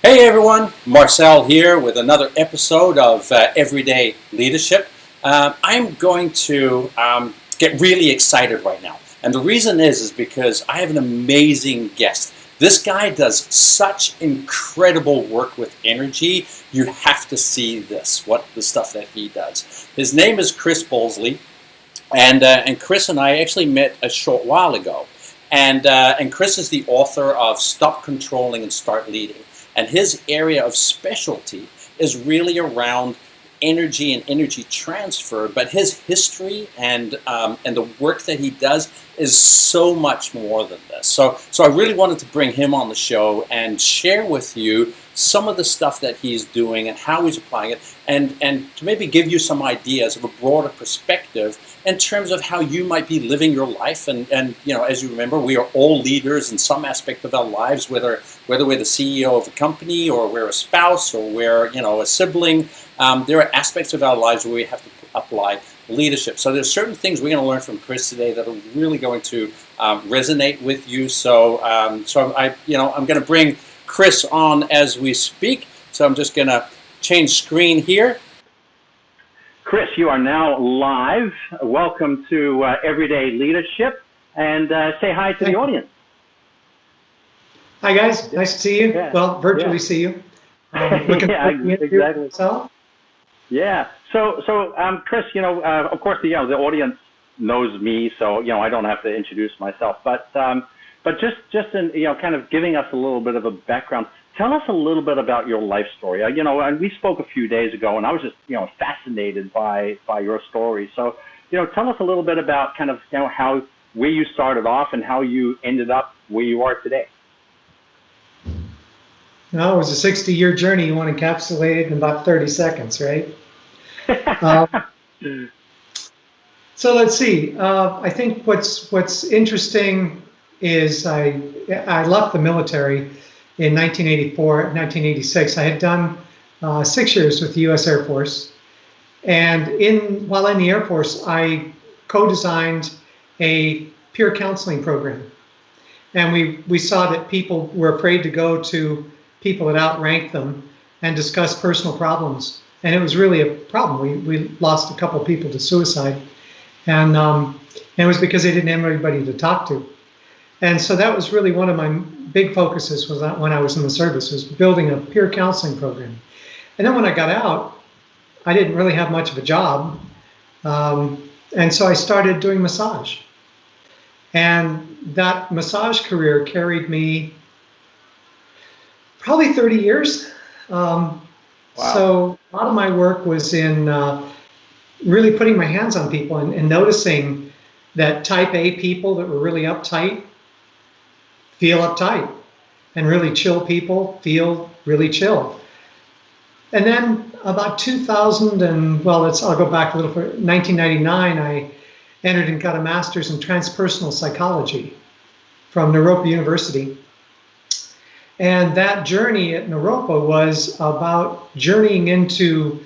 Hey everyone, Marcel here with another episode of Everyday Leadership. I'm going to get really excited right now. And the reason is because I have an amazing guest. This guy does such incredible work with energy. You have to see this, the stuff that he does. His name is Chris Balsley, and Chris and I actually met a short while ago. And Chris is the author of Stop Controlling and Start Leading. And his area of specialty is really around energy and energy transfer, but his history and the work that he does is so much more than this. So I really wanted to bring him on the show and share with you some of the stuff that he's doing and how he's applying it, and to maybe give you some ideas of a broader perspective in terms of how you might be living your life. And you know, as you remember, we are all leaders in some aspect of our lives, whether we're the CEO of a company or we're a spouse or we're a sibling. There are aspects of our lives where we have to apply leadership. So there's certain things we're going to learn from Chris today that are really going to resonate with you. So I'm going to bring Chris on as we speak. So I'm just going to change screen here. Chris, you are now live. Welcome to Everyday Leadership, and say hi to the audience. Hi guys, nice to see you. Yeah. Well, virtually see you. Looking exactly. Yeah. So, Chris, of course, the audience knows me, so I don't have to introduce myself. But just in kind of giving us a little bit of a background. Tell us a little bit about your life story. And we spoke a few days ago, and I was just fascinated by your story. So tell us a little bit about kind of where you started off and how you ended up where you are today. No, it was a 60-year journey. You want to encapsulate it in about 30 seconds, right? So let's see. I think what's interesting is I left the military in 1986. I had done 6 years with the U.S. Air Force, and while in the Air Force, I co-designed a peer counseling program, and we saw that people were afraid to go to people that outranked them and discuss personal problems, and it was really a problem. We lost a couple of people to suicide, and it was because they didn't have anybody to talk to. And so that was really one of my big focuses was when I was in the service, was building a peer counseling program. And then when I got out, I didn't really have much of a job. And so I started doing massage. And that massage career carried me probably 30 years. Wow. So a lot of my work was in really putting my hands on people and noticing that type A people that were really uptight feel uptight, and really chill people feel really chill. And then about 2000 I'll go back a little further, 1999, I entered and got a master's in transpersonal psychology from Naropa University. And that journey at Naropa was about journeying into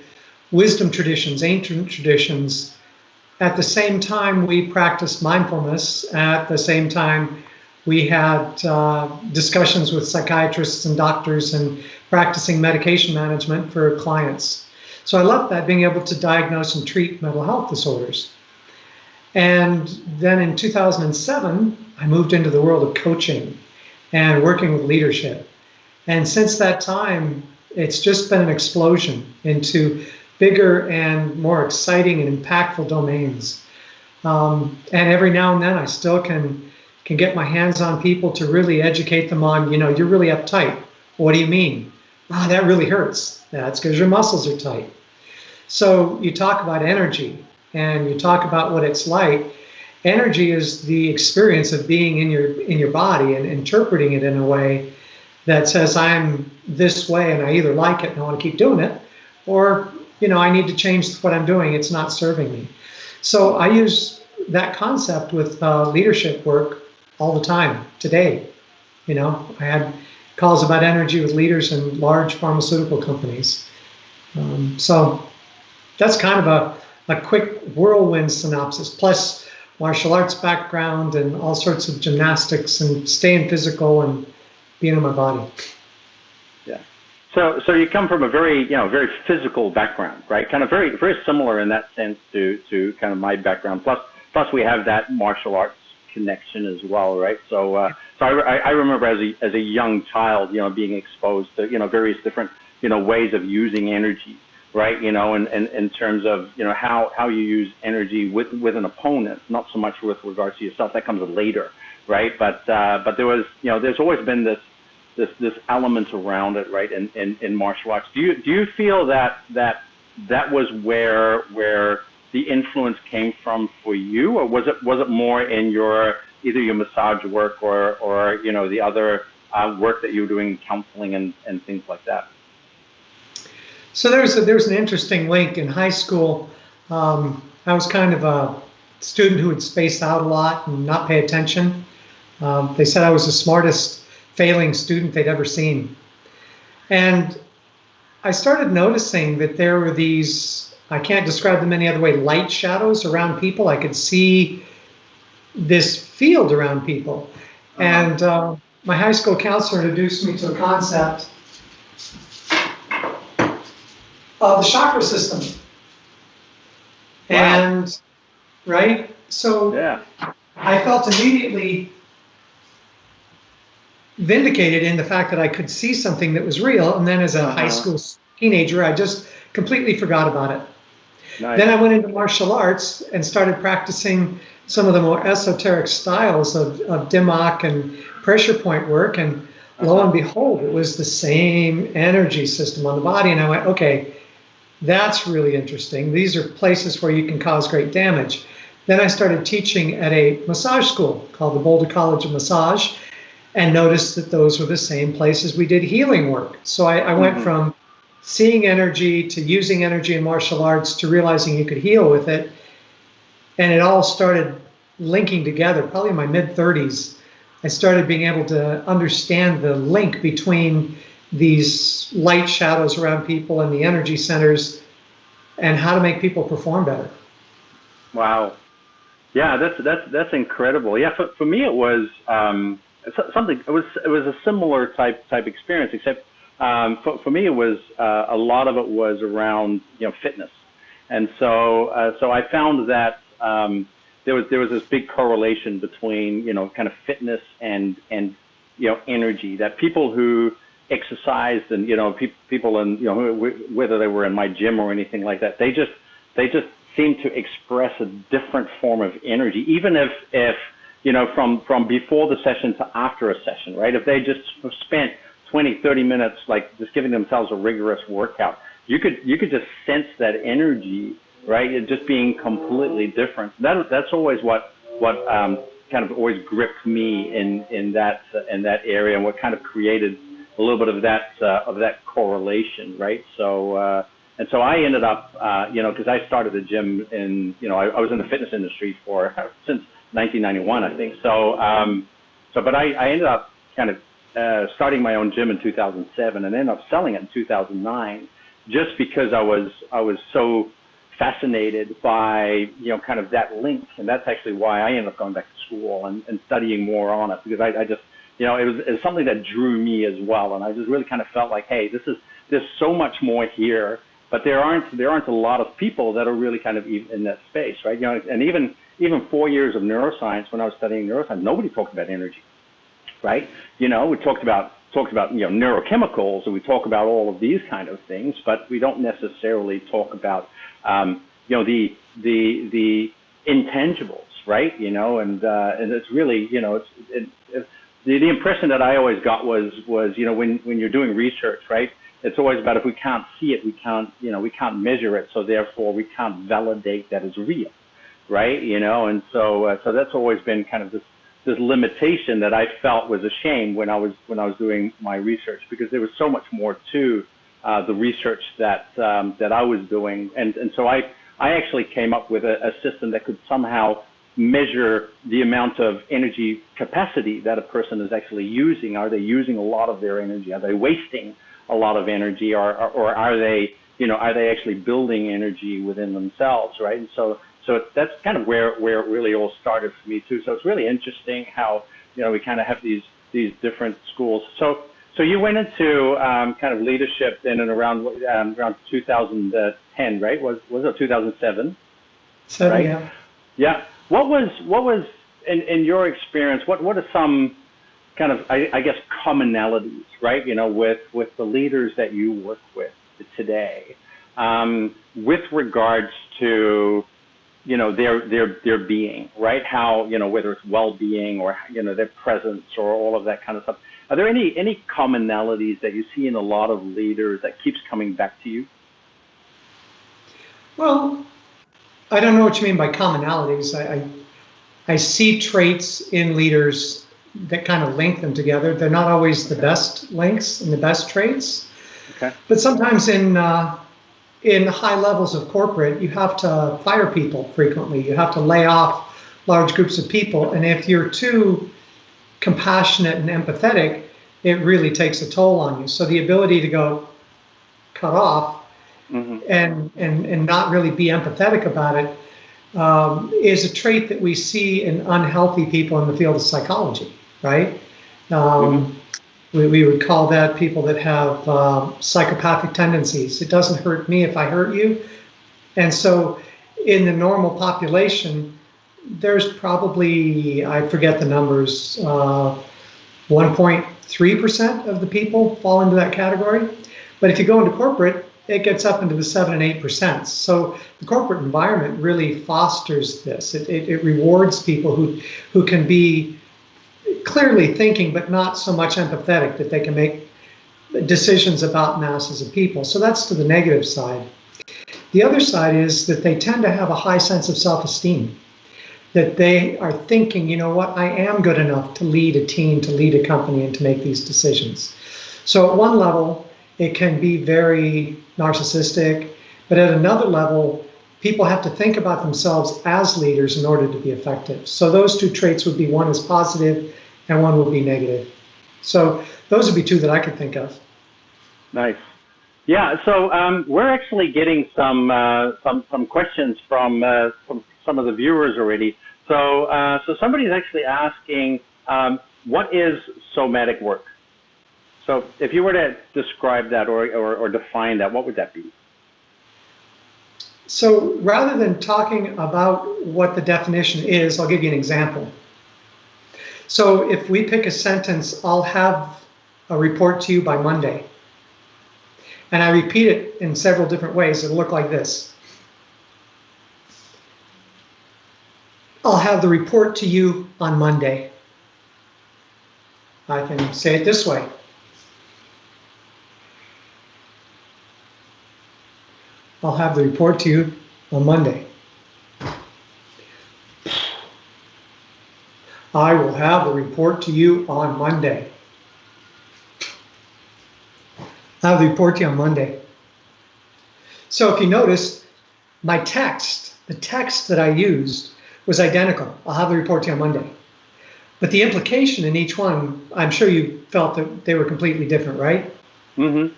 wisdom traditions, ancient traditions. At the same time, we practiced mindfulness. At the same time, we had discussions with psychiatrists and doctors and practicing medication management for clients. So I loved that, being able to diagnose and treat mental health disorders. And then in 2007, I moved into the world of coaching and working with leadership. And since that time, it's just been an explosion into bigger and more exciting and impactful domains. And every now and then, I still can get my hands on people to really educate them on, you're really uptight. What do you mean? Oh, that really hurts. That's because your muscles are tight. So you talk about energy and you talk about what it's like. Energy is the experience of being in your body and interpreting it in a way that says, I'm this way and I either like it and I want to keep doing it, or I need to change what I'm doing. It's not serving me. So I use that concept with leadership work all the time today. I had calls about energy with leaders in large pharmaceutical companies. So that's kind of a quick whirlwind synopsis, plus martial arts background and all sorts of gymnastics and staying physical and being in my body. Yeah. So you come from a very, very physical background, right? Kind of very, very similar in that sense to kind of my background. Plus we have that martial arts connection as well, right? So I remember as a young child, being exposed to, various different, ways of using energy, right? And in terms of, how you use energy with an opponent, not so much with regards to yourself. That comes later, right? But there was, there's always been this element around it, right? In martial arts, do you feel that was where the influence came from for you, or was it more in either your massage work or the other work that you were doing, counseling and things like that? So there's an interesting link. In high school. I was kind of a student who would space out a lot and not pay attention. They said I was the smartest failing student they'd ever seen. And I started noticing that there were these, I can't describe them any other way, light shadows around people. I could see this field around people. And my high school counselor introduced me to a concept of the chakra system. Wow. And, right? So yeah. I felt immediately vindicated in the fact that I could see something that was real. And then as a high school teenager, I just completely forgot about it. Nice. Then I went into martial arts and started practicing some of the more esoteric styles of Dimmock and pressure point work. And lo and behold, it was the same energy system on the body. And I went, okay, that's really interesting. These are places where you can cause great damage. Then I started teaching at a massage school called the Boulder College of Massage, and noticed that those were the same places we did healing work. So I went from seeing energy to using energy in martial arts to realizing you could heal with it. And it all started linking together. Probably in my mid-30s, I started being able to understand the link between these light shadows around people and the energy centers and how to make people perform better. Wow. Yeah, that's incredible. Yeah, for me it was something. It was a similar type experience, except for me it was a lot of it was around fitness, and so I found that there was this big correlation between kind of fitness and energy. That people who exercised and people and whether they were in my gym or anything like that, they just seem to express a different form of energy, even if from before the session to after a session, right? If they just spent 20, 30 minutes like just giving themselves a rigorous workout, you could just sense that energy, right? It just being completely different. That's always what kind of always gripped me in that area, and what kind of created a little bit of that correlation, right? So and so I ended up, because I started a gym in, I was in the fitness industry since 1991, I think. But I ended up kind of starting my own gym in 2007, and ended up selling it in 2009, just because I was so fascinated by kind of that link, and that's actually why I ended up going back to school and studying more on it, because I just it was something that drew me as well, and I just really kind of felt like, hey, there's so much more here. But there aren't a lot of people that are really kind of in that space, right? And even 4 years of neuroscience, when I was studying neuroscience, nobody talked about energy, right? We talked about neurochemicals, and we talk about all of these kind of things, but we don't necessarily talk about the intangibles, right? And it's really the impression that I always got was when you're doing research, right? It's always about, if we can't see it, we can't measure it, so therefore we can't validate that it's real, right? And so that's always been kind of this limitation that I felt was a shame when I was doing my research, because there was so much more to the research that I was doing, and so I actually came up with a system that could somehow measure the amount of energy capacity that a person is actually using. Are they using a lot of their energy? Are they wasting a lot of energy, or are they actually building energy within themselves, right? And so that's kind of where it really all started for me too. So it's really interesting how we kind of have these different schools. So So you went into kind of leadership in and around 2010, right? Was it 2007? Right? Yeah. Yeah. What was in your experience? What are some kind of I guess commonalities, right? With the leaders that you work with today, with regards to their being, right? How whether it's well-being or their presence or all of that kind of stuff. Are there any commonalities that you see in a lot of leaders that keeps coming back to you? Well, I don't know what you mean by commonalities. I see traits in leaders that kind of link them together. They're not always the best links and the best traits. Okay. But sometimes in high levels of corporate, you have to fire people frequently. You have to lay off large groups of people. And if you're too compassionate and empathetic, it really takes a toll on you. So the ability to go cut off and not really be empathetic about it is a trait that we see in unhealthy people in the field of psychology, right? We would call that people that have psychopathic tendencies. It doesn't hurt me if I hurt you. And so in the normal population, there's probably, I forget the numbers, 1.3% of the people fall into that category. But if you go into corporate, it gets up into the 7 and 8%. So the corporate environment really fosters this. It rewards people who can be clearly thinking, but not so much empathetic that they can make decisions about masses of people. So that's to the negative side. The other side is that they tend to have a high sense of self-esteem, that they are thinking, you know what, I am good enough to lead a team, to lead a company, and to make these decisions. So at one level, it can be very narcissistic, but at another level, people have to think about themselves as leaders in order to be effective. So those two traits would be, one is positive and one would be negative. So those would be two that I could think of. Nice. Yeah, so we're actually getting some questions from some of the viewers already. So somebody's actually asking, what is somatic work? So if you were to describe that or define that, what would that be? So rather than talking about what the definition is, I'll give you an example. So if we pick a sentence, I'll have a report to you by Monday. And I repeat it in several different ways. It'll look like this. I'll have the report to you on Monday. I can say it this way. I'll have the report to you on Monday. I will have the report to you on Monday. I'll have the report to you on Monday. So if you notice, my text, the text that I used was identical. I'll have the report to you on Monday. But the implication in each one, I'm sure you felt that they were completely different, right? Mm-hmm.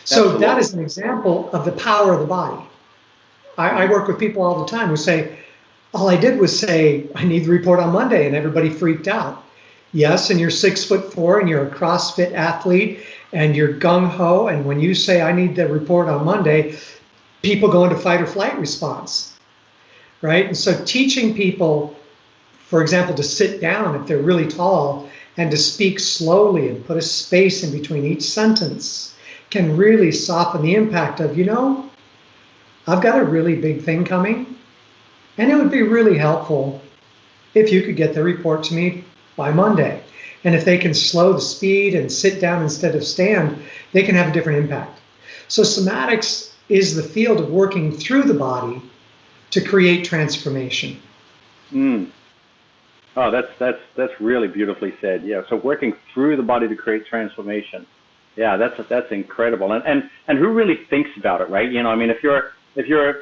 So absolutely. That is an example of the power of the body. I work with people all the time who say, all I did was say, I need the report on Monday, and everybody freaked out. Yes, and you're 6'4", and you're a CrossFit athlete, and you're gung-ho, and when you say, I need the report on Monday, people go into fight or flight response, right? And so teaching people, for example, to sit down if they're really tall, and to speak slowly and put a space in between each sentence can really soften the impact of, I've got a really big thing coming, and it would be really helpful if you could get the report to me by Monday. And if they can slow the speed and sit down instead of stand, they can have a different impact. So somatics is the field of working through the body to create transformation. Oh, that's really beautifully said. Yeah. So working through the body to create transformation. Yeah, that's incredible. And who really thinks about it, right? If you're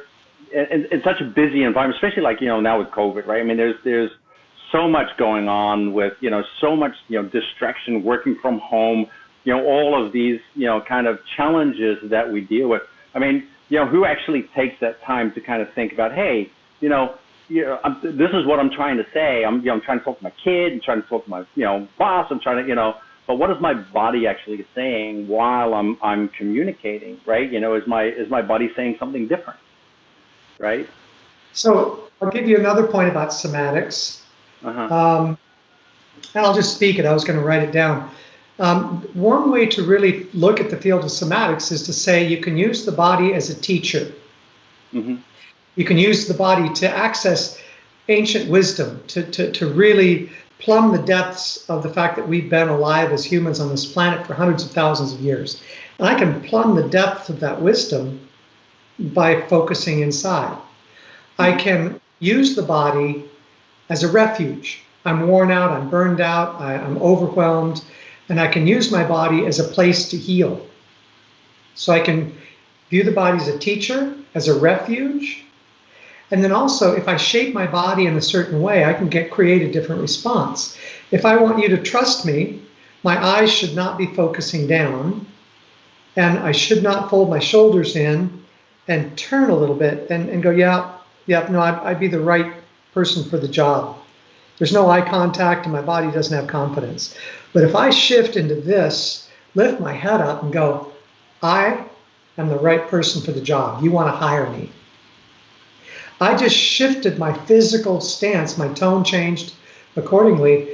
in such a busy environment, especially like now with COVID, right? There's so much going on with so much distraction, working from home, all of these kind of challenges that we deal with. Who actually takes that time to kind of think about, hey, this is what I'm trying to say. I'm trying to talk to my kid, I'm trying to talk to my boss, I'm trying to but what is my body actually saying while I'm communicating, right? You know, is my body saying something different, right? So I'll give you another point about somatics. And I'll just speak it. I was going to write it down. One way to really look at the field of somatics is to say you can use the body as a teacher. You can use the body to access ancient wisdom, to really plumb the depths of the fact that we've been alive as humans on this planet for hundreds of thousands of years. And I can plumb the depth of that wisdom by focusing inside. I can use the body as a refuge. I'm worn out, I'm burned out, I'm overwhelmed, and I can use my body as a place to heal. So I can view the body as a teacher, as a refuge, and then also if I shape my body in a certain way, I can create a different response. If I want you to trust me, my eyes should not be focusing down, and I should not fold my shoulders in and turn a little bit and go, no, I'd be the right person for the job. There's no eye contact and my body doesn't have confidence. But if I shift into this, lift my head up and go, I am the right person for the job. You want to hire me. I just shifted my physical stance, my tone changed accordingly.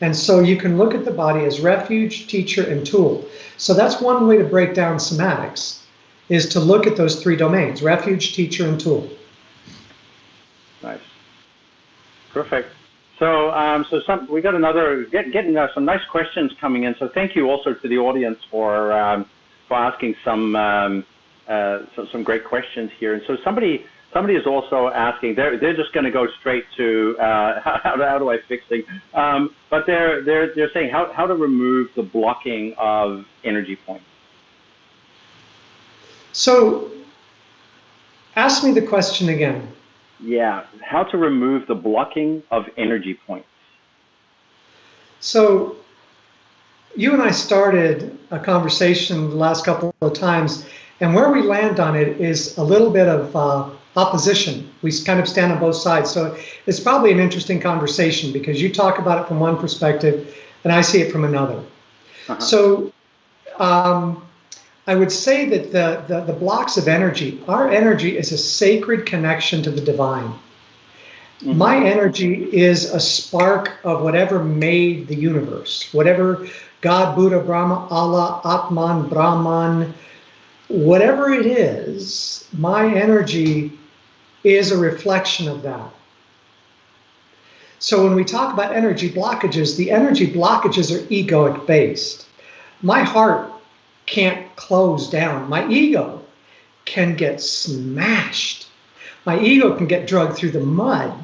And so you can look at the body as refuge, teacher, and tool. So that's one way to break down somatics, is to look at those three domains, refuge, teacher, and tool. Nice. Perfect. So, we got getting some nice questions coming in. So thank you also to the audience for asking some great questions here. And so somebody is also asking. They're just going to go straight to how do I fix things? But they're saying how to remove the blocking of energy points. So, ask me the question again. Yeah, how to remove the blocking of energy points. So, you and I started a conversation the last couple of times, and where we land on it is a little bit of opposition. We kind of stand on both sides. So, it's probably an interesting conversation because you talk about it from one perspective, and I see it from another. So, I would say that the blocks of energy, our energy is a sacred connection to the divine. My energy is a spark of whatever made the universe, whatever God, Buddha, Brahma, Allah, Atman, Brahman, whatever it is, my energy is a reflection of that. So when we talk about energy blockages, the energy blockages are egoic based. My heart can't close down. My ego can get smashed. My ego can get dragged through the mud,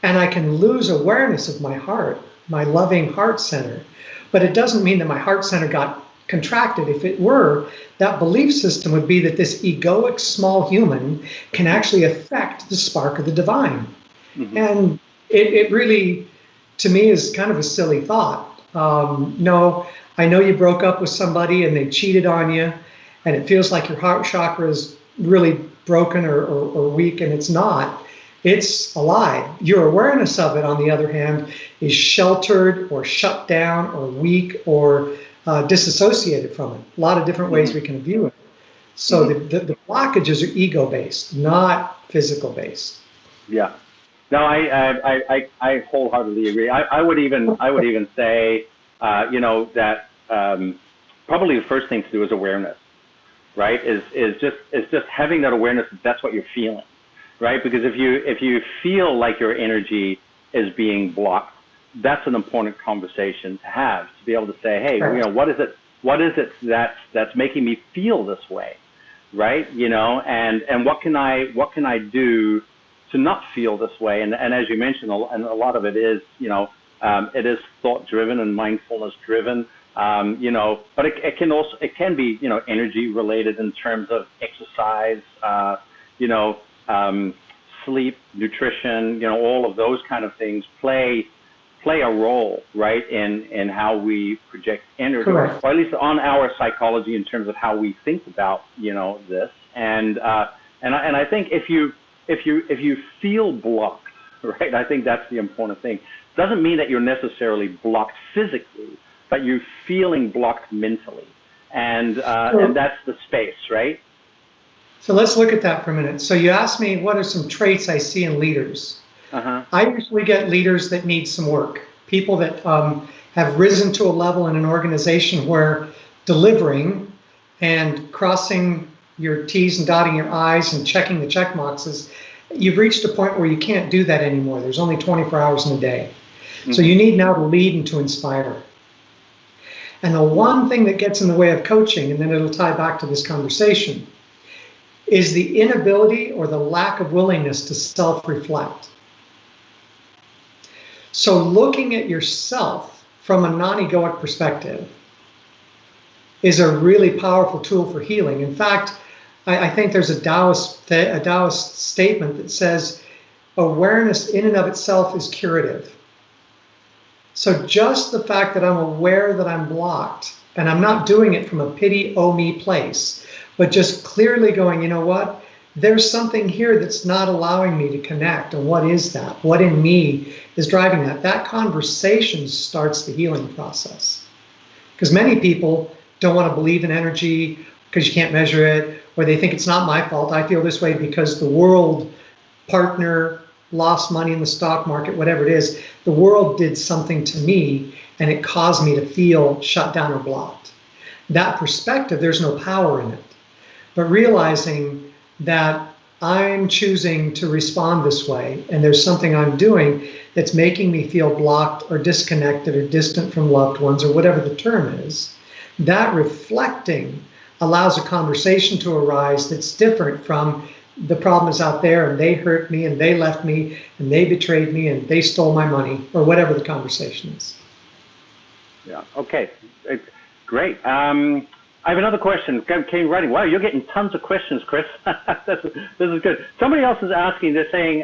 and I can lose awareness of my heart, my loving heart center. But it doesn't mean that my heart center got contracted. If it were, that belief system would be that this egoic small human can actually affect the spark of the divine. And it really, to me, is kind of a silly thought. No, I know you broke up with somebody and they cheated on you, and it feels like your heart chakra is really broken or weak, and it's not. It's alive. Your awareness of it, on the other hand, is sheltered or shut down or weak or disassociated from it. A lot of different ways we can view it. So the blockages are ego-based, not physical-based. Yeah. No, I wholeheartedly agree. I would even say, that probably the first thing to do is awareness, right? Is just having that awareness that that's what you're feeling, right? Because if you feel like your energy is being blocked, that's an important conversation to have, to be able to say, hey, what is it that's making me feel this way, right? And what can I do to not feel this way? And as you mentioned, and a lot of it is, it is thought driven and mindfulness driven, but it can be, energy related in terms of exercise, sleep, nutrition, all of those kind of things play a role, right, in how we project energy, or at least on our psychology in terms of how we think about, this. And I think if you feel blocked, right, I think that's the important thing. Doesn't mean that you're necessarily blocked physically, but you're feeling blocked mentally. And that's the space, right? So let's look at that for a minute. So you asked me what are some traits I see in leaders. I usually get leaders that need some work, people that have risen to a level in an organization where delivering and crossing your T's and dotting your I's and checking the check boxes, you've reached a point where you can't do that anymore. There's only 24 hours in a day. So you need now to lead and to inspire. And the one thing that gets in the way of coaching, and then it'll tie back to this conversation, is the inability or the lack of willingness to self-reflect. So looking at yourself from a non-egoic perspective is a really powerful tool for healing. In fact, I think there's a Taoist statement that says awareness in and of itself is curative. So just the fact that I'm aware that I'm blocked, and I'm not doing it from a pity, oh me place, but just clearly going, you know what? There's something here that's not allowing me to connect. And what is that? What in me is driving that? That conversation starts the healing process. Because many people don't want to believe in energy because you can't measure it, or they think it's not my fault. I feel this way because the world partner lost money in the stock market, whatever it is. The world did something to me and it caused me to feel shut down or blocked. That perspective, there's no power in it. But realizing that I'm choosing to respond this way and there's something I'm doing that's making me feel blocked or disconnected or distant from loved ones or whatever the term is, that reflecting allows a conversation to arise that's different from the problem is out there and they hurt me and they left me and they betrayed me and they stole my money or whatever the conversation is. Yeah, okay, great. I have another question. Came writing. Wow, you're getting tons of questions, Chris. This is good. Somebody else is asking, they're saying,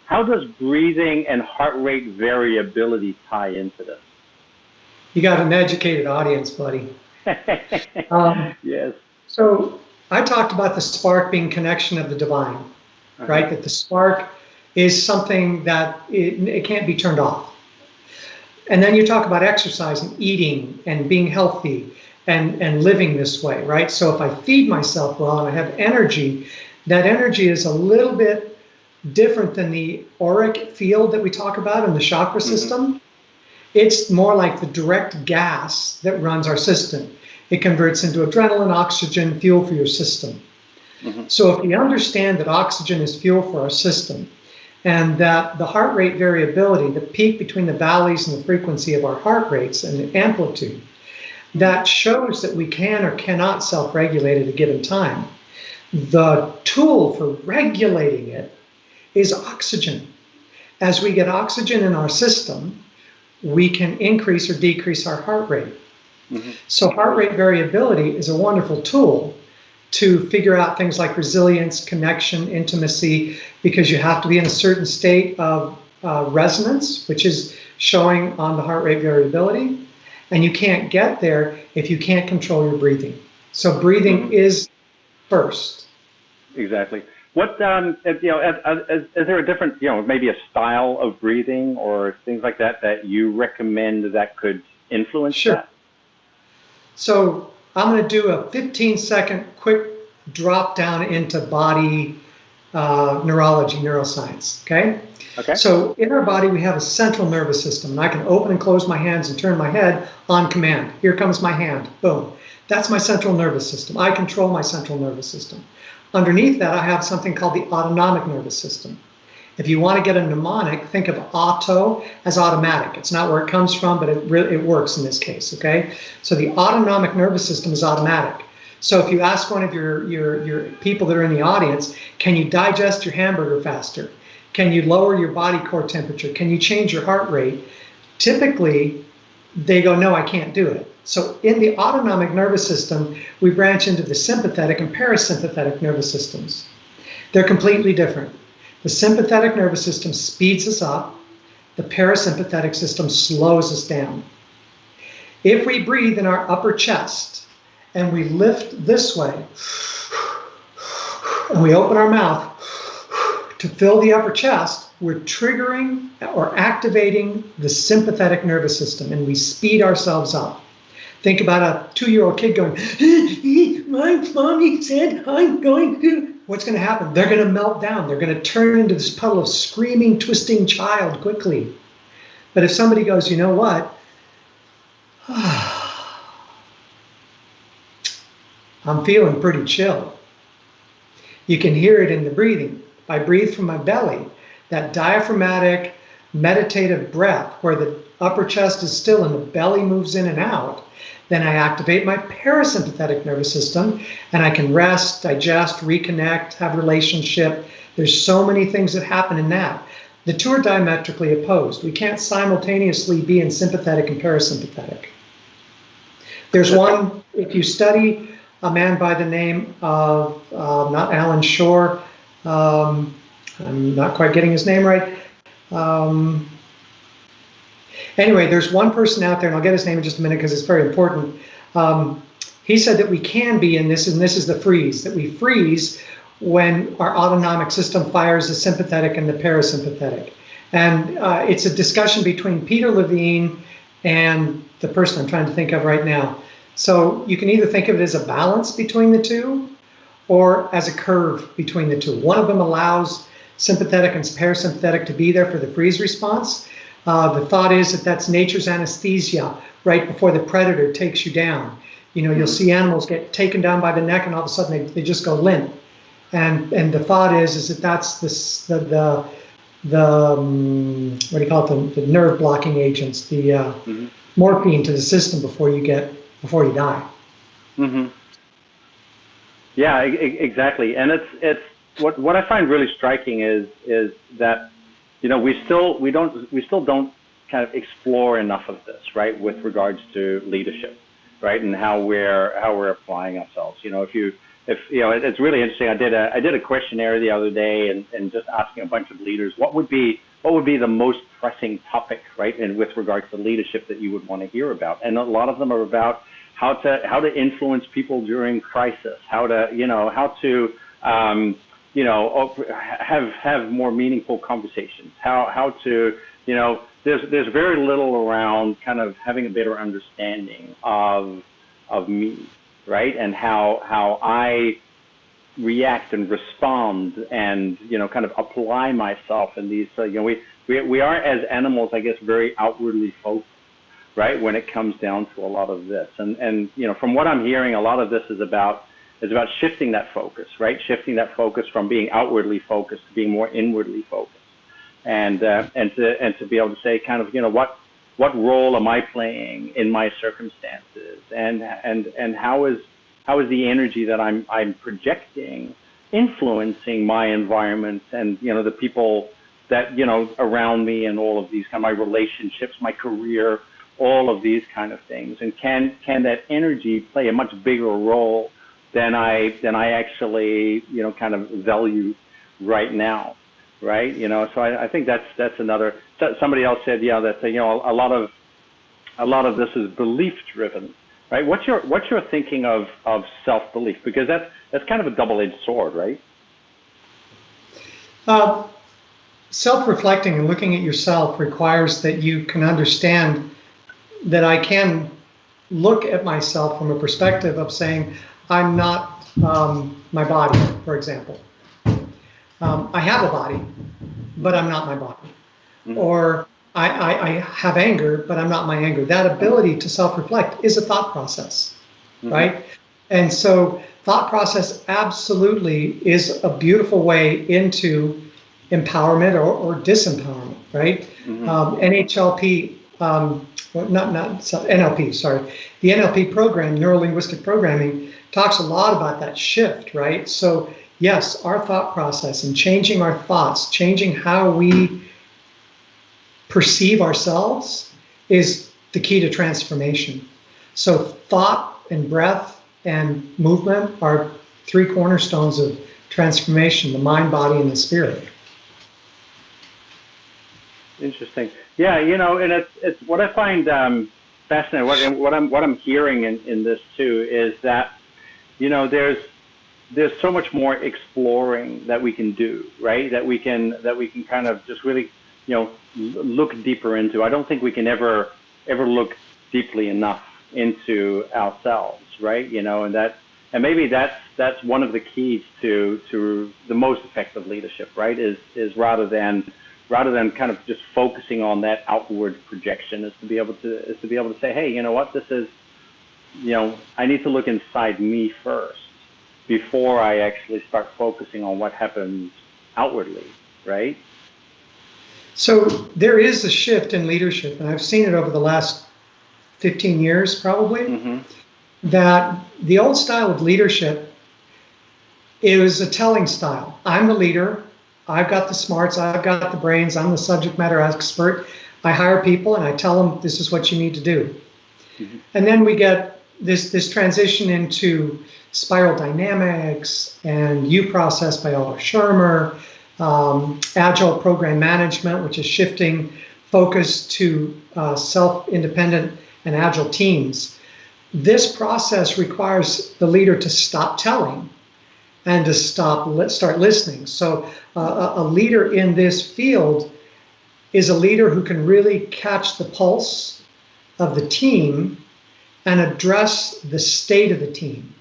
how does breathing and heart rate variability tie into this? You got an educated audience, buddy. Yes. So I talked about the spark being connection of the divine, right? That the spark is something that it can't be turned off. And then you talk about exercise and eating and being healthy and living this way, right? So if I feed myself well and I have energy, that energy is a little bit different than the auric field that we talk about in the chakra system. It's more like the direct gas that runs our system. It converts into adrenaline, oxygen, fuel for your system. So if we understand that oxygen is fuel for our system and that the heart rate variability, the peak between the valleys and the frequency of our heart rates and the amplitude, that shows that we can or cannot self-regulate at a given time. The tool for regulating it is oxygen. As we get oxygen in our system, we can increase or decrease our heart rate. So heart rate variability is a wonderful tool to figure out things like resilience, connection, intimacy, because you have to be in a certain state of resonance, which is showing on the heart rate variability. And you can't get there if you can't control your breathing. So breathing is first. Exactly. What, is there a different, maybe a style of breathing or things like that that you recommend that could influence that? So I'm going to do a 15-second quick drop down into body neurology, neuroscience, okay? So in our body, we have a central nervous system, and I can open and close my hands and turn my head on command. Here comes my hand, boom. That's my central nervous system. I control my central nervous system. Underneath that, I have something called the autonomic nervous system. If you want to get a mnemonic, think of auto as automatic. It's not where it comes from, but it works in this case, okay? So the autonomic nervous system is automatic. So if you ask one of your people that are in the audience, can you digest your hamburger faster? Can you lower your body core temperature? Can you change your heart rate? Typically, they go, no, I can't do it. So in the autonomic nervous system, we branch into the sympathetic and parasympathetic nervous systems. They're completely different. The sympathetic nervous system speeds us up. The parasympathetic system slows us down. If we breathe in our upper chest and we lift this way and we open our mouth, to fill the upper chest, we're triggering or activating the sympathetic nervous system, and we speed ourselves up. Think about a 2-year-old kid going, my mommy said I'm going to. What's going to happen? They're going to melt down. They're going to turn into this puddle of screaming, twisting child quickly. But if somebody goes, you know what? I'm feeling pretty chill. You can hear it in the breathing. If I breathe from my belly, that diaphragmatic, meditative breath where the upper chest is still and the belly moves in and out, then I activate my parasympathetic nervous system and I can rest, digest, reconnect, have relationship. There's so many things that happen in that. The two are diametrically opposed. We can't simultaneously be in sympathetic and parasympathetic. There's one, if you study a man by the name of, not Alan Shore, I'm not quite getting his name right. Anyway, there's one person out there, and I'll get his name in just a minute because it's very important. He said that we can be in this, and this is the freeze, that we freeze when our autonomic system fires the sympathetic and the parasympathetic. And it's a discussion between Peter Levine and the person I'm trying to think of right now. So you can either think of it as a balance between the two or as a curve between the two. One of them allows sympathetic and parasympathetic to be there for the freeze response. The thought is that that's nature's anesthesia right before the predator takes you down. You know, you'll see animals get taken down by the neck and all of a sudden they just go limp. And the thought is that that's the what do you call it, the nerve blocking agents, the morphine to the system before you die. Mm-hmm. Yeah, exactly. And it's what I find really striking is that, you know, we still don't kind of explore enough of this, right, with regards to leadership, right, and how we're applying ourselves. You know, if you know, it's really interesting. I did a questionnaire the other day and just asking a bunch of leaders what would be the most pressing topic, right, and with regards to leadership that you would want to hear about. And a lot of them are about how to influence people during crisis, how to have more meaningful conversations, how to, you know, there's very little around kind of having a better understanding of me, right, and how I react and respond and, you know, kind of apply myself in these, you know, we are as animals, I guess, very outwardly focused, right, when it comes down to a lot of this. And you know, from what I'm hearing, a lot of this is about shifting that focus, right? Shifting that focus from being outwardly focused to being more inwardly focused. And to be able to say kind of, you know, what role am I playing in my circumstances, and how is the energy that I'm projecting influencing my environment and, you know, the people that, you know, around me and all of these kind of my relationships, my career, all of these kind of things. And can that energy play a much bigger role than I actually, you know, kind of value right now, right? You know, so I think that's another. Somebody else said, yeah, that, you know, a lot of this is belief driven, right? What's your thinking of self-belief? Because that's kind of a double-edged sword, right? Self-reflecting and looking at yourself requires that you can understand that I can look at myself from a perspective of saying, I'm not my body, for example. I have a body, but I'm not my body. Mm-hmm. Or I have anger, but I'm not my anger. That ability to self-reflect is a thought process, mm-hmm. right? And so thought process absolutely is a beautiful way into empowerment or disempowerment, right? Mm-hmm. NLP, NLP, sorry. The NLP program, Neuro-Linguistic Programming, talks a lot about that shift, right? So yes, our thought process and changing our thoughts, changing how we perceive ourselves is the key to transformation. So thought and breath and movement are 3 cornerstones of transformation, the mind, body, and the spirit. Interesting. Yeah, you know, and it's what I find fascinating. What I'm hearing in this too is that, you know, there's there's so much more exploring that we can do, right? That we can kind of just really, look deeper into. I don't think we can ever look deeply enough into ourselves, right? And maybe that's one of the keys to the most effective leadership, right? Is rather than kind of just focusing on that outward projection, is to be able to say, hey, you know what, this is, I need to look inside me first before I actually start focusing on what happens outwardly, right? So there is a shift in leadership, and I've seen it over the last 15 years probably, that the old style of leadership, it was a telling style. I'm the leader. I've got the smarts. I've got the brains. I'm the subject matter expert. I hire people and I tell them this is what you need to do. And then we get this transition into spiral dynamics and U process by Oliver Shermer, agile program management, which is shifting focus to self-independent and agile teams. This process requires the leader to stop telling and to start listening. So a leader in this field is a leader who can really catch the pulse of the team and address the state of the team.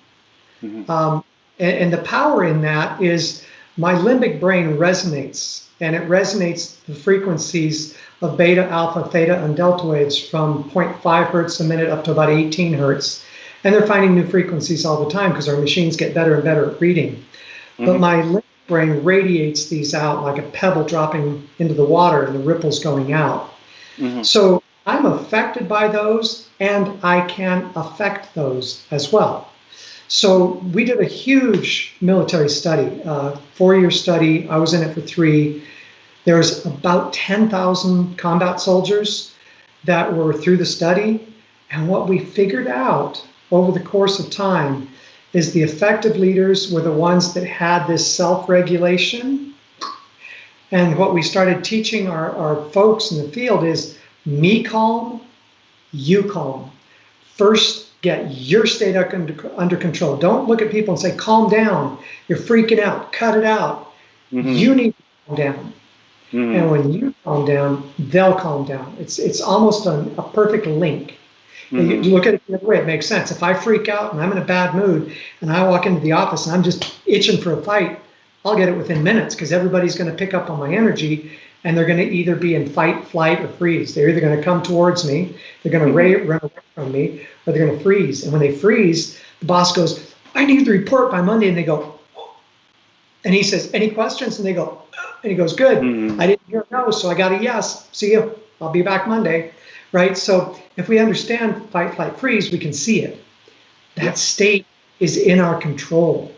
And the power in that is my limbic brain resonates, and it resonates the frequencies of beta, alpha, theta, and delta waves from 0.5 hertz a minute up to about 18 hertz. And they're finding new frequencies all the time because our machines get better and better at reading. But my limbic brain radiates these out like a pebble dropping into the water and the ripples going out. So I'm affected by those, and I can affect those as well. So we did a huge military study, 4-year study. I was in it for 3. There's about 10,000 combat soldiers that were through the study. And what we figured out over the course of time is the effective leaders were the ones that had this self-regulation. And what we started teaching our folks in the field is me calm, you calm. First, get your state under control. Don't look at people and say, calm down. You're freaking out. Cut it out. You need to calm down. And when you calm down, they'll calm down. It's almost a perfect link. You look at it the other way, it makes sense. If I freak out and I'm in a bad mood and I walk into the office and I'm just itching for a fight, I'll get it within minutes because everybody's going to pick up on my energy and they're going to either be in fight, flight, or freeze. They're either going to come towards me, they're going to run away from me, or they're going to freeze. And when they freeze, the boss goes, I need the report by Monday. And they go, and he says, any questions? And they go, and he goes, good. I didn't hear a no, so I got a yes. See you. I'll be back Monday. Right? So if we understand fight, flight, freeze, we can see it. That state is in our control.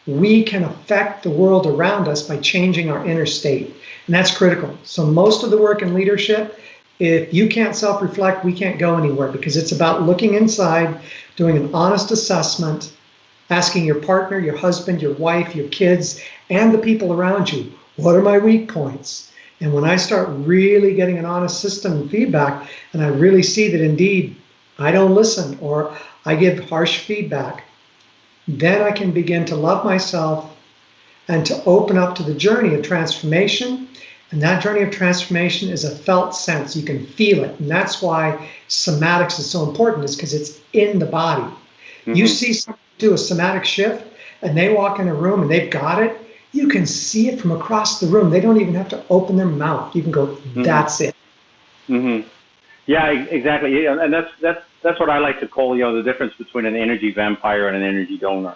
We can affect the world around us by changing our inner state. And that's critical. So most of the work in leadership, if you can't self-reflect, we can't go anywhere because it's about looking inside, doing an honest assessment, asking your partner, your husband, your wife, your kids, and the people around you, what are my weak points? And when I start really getting an honest system and feedback, and I really see that indeed I don't listen or I give harsh feedback, then I can begin to love myself and to open up to the journey of transformation. And that journey of transformation is a felt sense. You can feel it. And that's why somatics is so important, is because it's in the body. You see someone do a somatic shift and they walk in a room and they've got it. You can see it from across the room. They don't even have to open their mouth. You can go, that's it. Yeah, exactly. Yeah, and that's what I like to call, the difference between an energy vampire and an energy donor,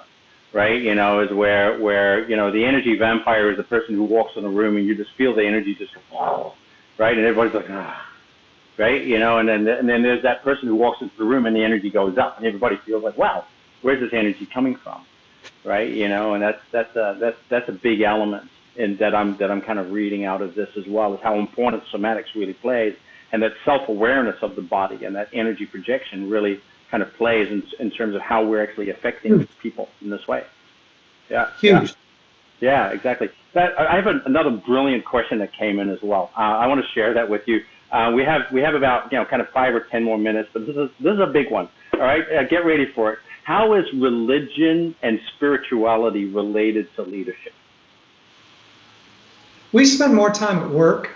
right? Is where the energy vampire is the person who walks in a room and you just feel the energy just go, right? And everybody's like, right? And then there's that person who walks into the room and the energy goes up and everybody feels like, wow, where's this energy coming from? Right, and that's a big element in that I'm kind of reading out of this as well, is how important somatics really plays, and that self-awareness of the body and that energy projection really kind of plays in terms of how we're actually affecting people in this way. Yeah, huge. Yeah, exactly. I have another brilliant question that came in as well. I want to share that with you. We have about kind of 5 or 10 more minutes, but this is a big one. All right, get ready for it. how is religion and spirituality related to leadership? We spend more time at work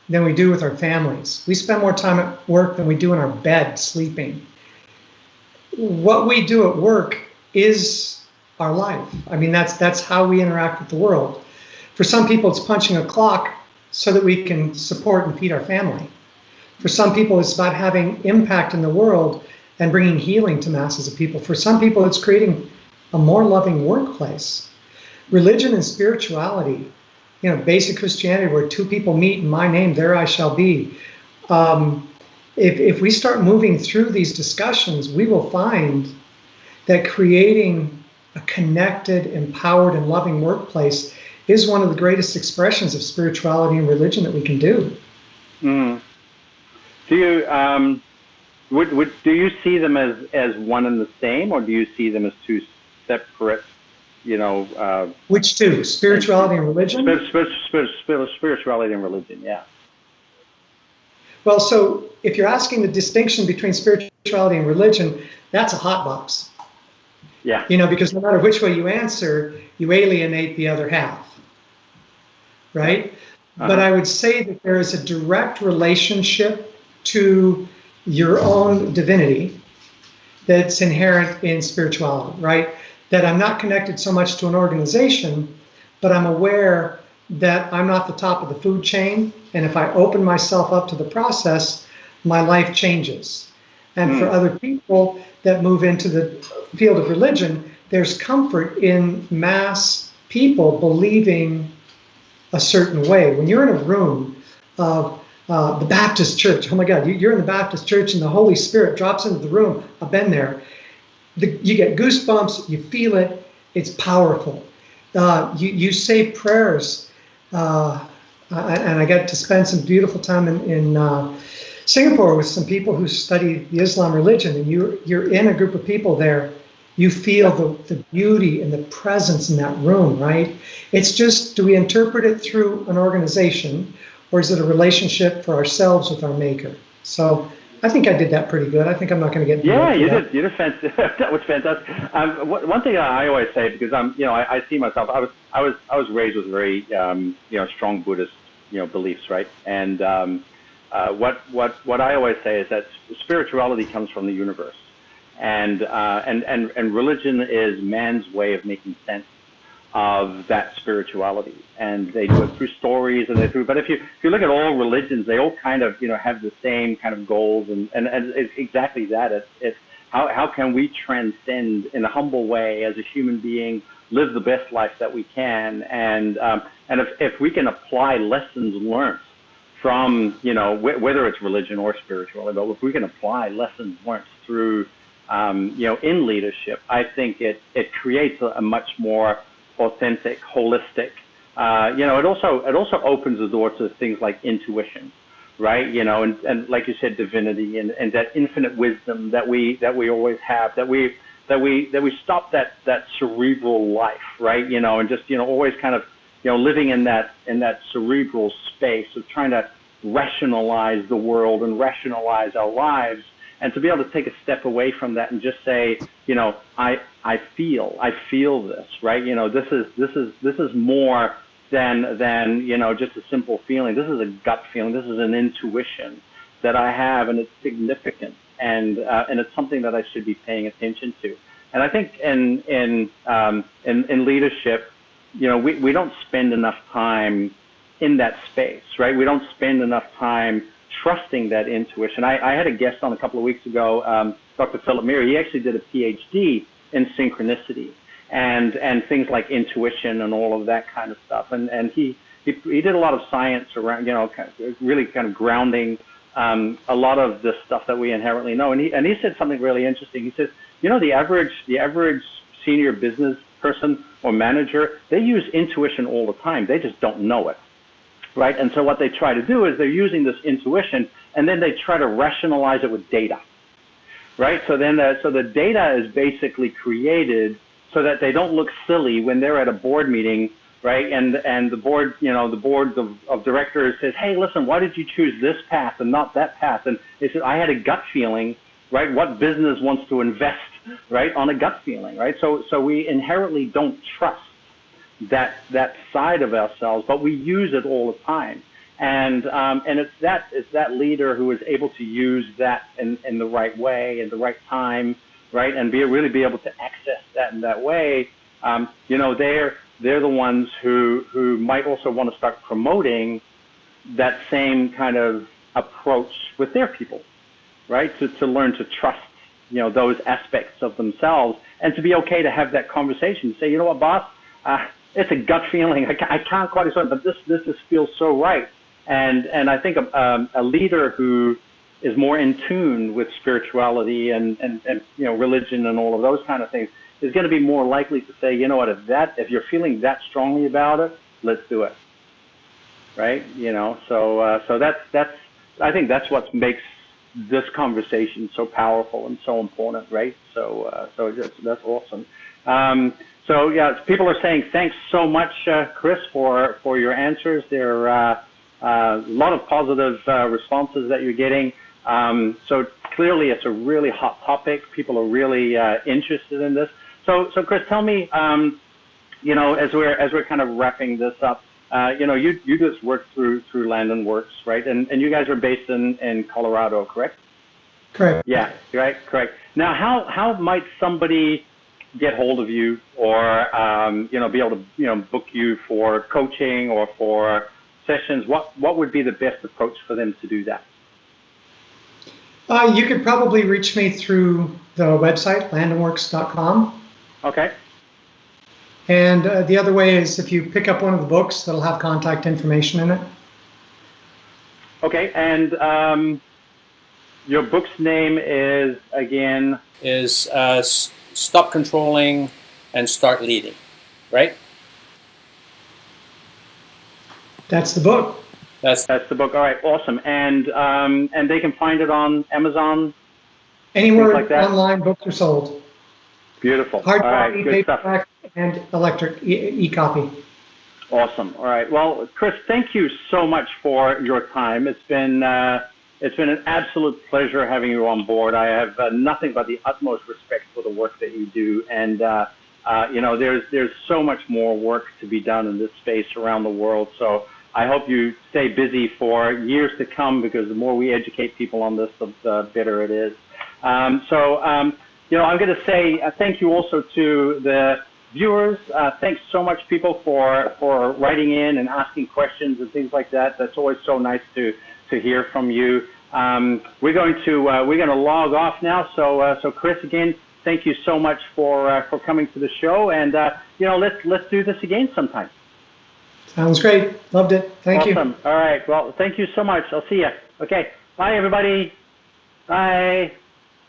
than we do with our families. We spend more time at work than we do in our bed sleeping. What we do at work is our life. I mean, that's how we interact with the world. For some people, it's punching a clock so that we can support and feed our family. For some people, it's about having impact in the world and bringing healing to masses of people. For some people, it's creating a more loving workplace. Religion and spirituality, basic Christianity, where two people meet in my name, there I shall be. If we start moving through these discussions, we will find that creating a connected, empowered, and loving workplace is one of the greatest expressions of spirituality and religion that we can do. Mm. Do you do you see them as one and the same, or do you see them as two separate? Which two? Spirituality and religion? Spirituality and religion, yeah. Well, so if you're asking the distinction between spirituality and religion, that's a hot box. Yeah. Because no matter which way you answer, you alienate the other half, right? But I would say that there is a direct relationship to your own divinity that's inherent in spirituality, right? That I'm not connected so much to an organization, but I'm aware that I'm not the top of the food chain. And if I open myself up to the process, my life changes. And for other people that move into the field of religion, there's comfort in mass people believing a certain way. When you're in a room of the Baptist church, oh my God, you're in the Baptist church and the Holy Spirit drops into the room. I've been there. You get goosebumps, you feel it, it's powerful. You say prayers, and I got to spend some beautiful time in Singapore with some people who study the Islam religion, and you're in a group of people there. You feel the beauty and the presence in that room, right? It's just, do we interpret it through an organization, or is it a relationship for ourselves with our maker? So I think I did that pretty good. I think I'm not going to get. Yeah, you did. You did fantastic. That was fantastic. One thing I always say, because I see myself. I was raised with very strong Buddhist beliefs, right? And what I always say is that spirituality comes from the universe, and religion is man's way of making sense of that spirituality, and they do it through stories and but if you look at all religions, they all kind of have the same kind of goals, and it's exactly that. It's how can we transcend in a humble way as a human being, live the best life that we can, and if we can apply lessons learned from whether it's religion or spirituality, but if we can apply lessons learned through in leadership, I think it creates a much more authentic, holistic. It also opens the door to things like intuition, right? And like you said, divinity and that infinite wisdom that we always have, that we stop that cerebral life, right? And just always kind of living in that cerebral space of trying to rationalize the world and rationalize our lives, and to be able to take a step away from that and just say, I feel this, right? This is more than just a simple feeling. This is a gut feeling. This is an intuition that I have, and it's significant, and it's something that I should be paying attention to. And I think in leadership, we don't spend enough time in that space, right? We don't spend enough time trusting that intuition. I had a guest on a couple of weeks ago, Dr. Philip Meary. He actually did a PhD in synchronicity and things like intuition and all of that kind of stuff. And he did a lot of science around, really kind of grounding a lot of the stuff that we inherently know. And he said something really interesting. He says, the average senior business person or manager, they use intuition all the time. They just don't know it. Right, and so what they try to do is they're using this intuition, and then they try to rationalize it with data, right? So then, so the data is basically created so that they don't look silly when they're at a board meeting, right? And the board, the board of directors says, hey, listen, why did you choose this path and not that path? And they said, I had a gut feeling, right? What business wants to invest right, on a gut feeling, right? So we inherently don't trust that side of ourselves, but we use it all the time. And it's that leader who is able to use that in the right way, in the right time, right, and really be able to access that in that way. They're the ones who might also want to start promoting that same kind of approach with their people, right? To learn to trust, those aspects of themselves, and to be okay to have that conversation. Say, you know what, boss, it's a gut feeling. I can't quite explain, but this just feels so right. And I think a leader who is more in tune with spirituality and religion and all of those kind of things is going to be more likely to say, you know what, if you're feeling that strongly about it, let's do it. Right? So that's I think that's what makes this conversation so powerful and so important, right? So that's awesome. So yeah, people are saying thanks so much, Chris, for your answers. There are a lot of positive responses that you're getting. So clearly, it's a really hot topic. People are really interested in this. So Chris, tell me, as we're kind of wrapping this up, you just work through Land and Works, right? And you guys are based in Colorado, correct? Correct. Yeah, right, correct. Now, how might somebody get hold of you, or be able to book you for coaching or for sessions? What would be the best approach for them to do that? You could probably reach me through the website, landandworks.com. Okay. And the other way is if you pick up one of the books that'll have contact information in it. Okay, and your book's name is, again? Is Stop Controlling and Start Leading, right? That's the book. That's the book. All right, awesome. And they can find it on Amazon? Anywhere like that? Online books are sold. Beautiful. Hard all copy, right, good paperback, stuff. and electric e-copy. Awesome. All right. Well, Chris, thank you so much for your time. It's been an absolute pleasure having you on board. I have nothing but the utmost respect for the work that you do, and there's so much more work to be done in this space around the world. So I hope you stay busy for years to come, because the more we educate people on this, the better it is. I'm going to say thank you also to the viewers. Thanks so much, people, for writing in and asking questions and things like that. That's always so nice to hear from you. We're going to log off now. So Chris, again, thank you so much for coming to the show, and let's do this again sometime. Sounds great. Loved it. Thank you. Awesome. All right. Well, thank you so much. I'll see you. Okay. Bye, everybody. Bye.